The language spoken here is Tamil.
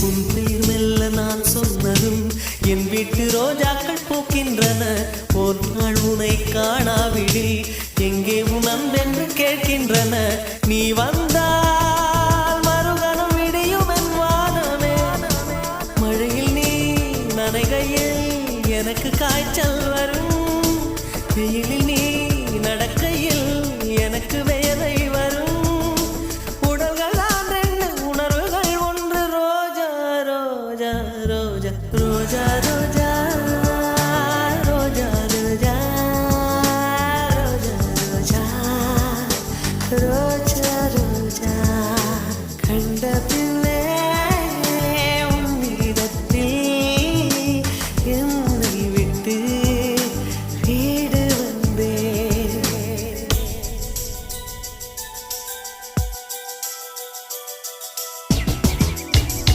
உன் பேர் மெல்ல நான் சொன்னதும் என் வீட்டு ரோஜாக்கள் பூக்கின்றன. ஒரு நாள் உனை காணாவிடில் எங்கே உன் அன்பென்று கேட்கின்றன. நீ வந்தால் மறுகணம் விடியும் என் வானமே. மழையில் நீ நனைகையில் எனக்கு காய்ச்சல் வரும். வெயிலில்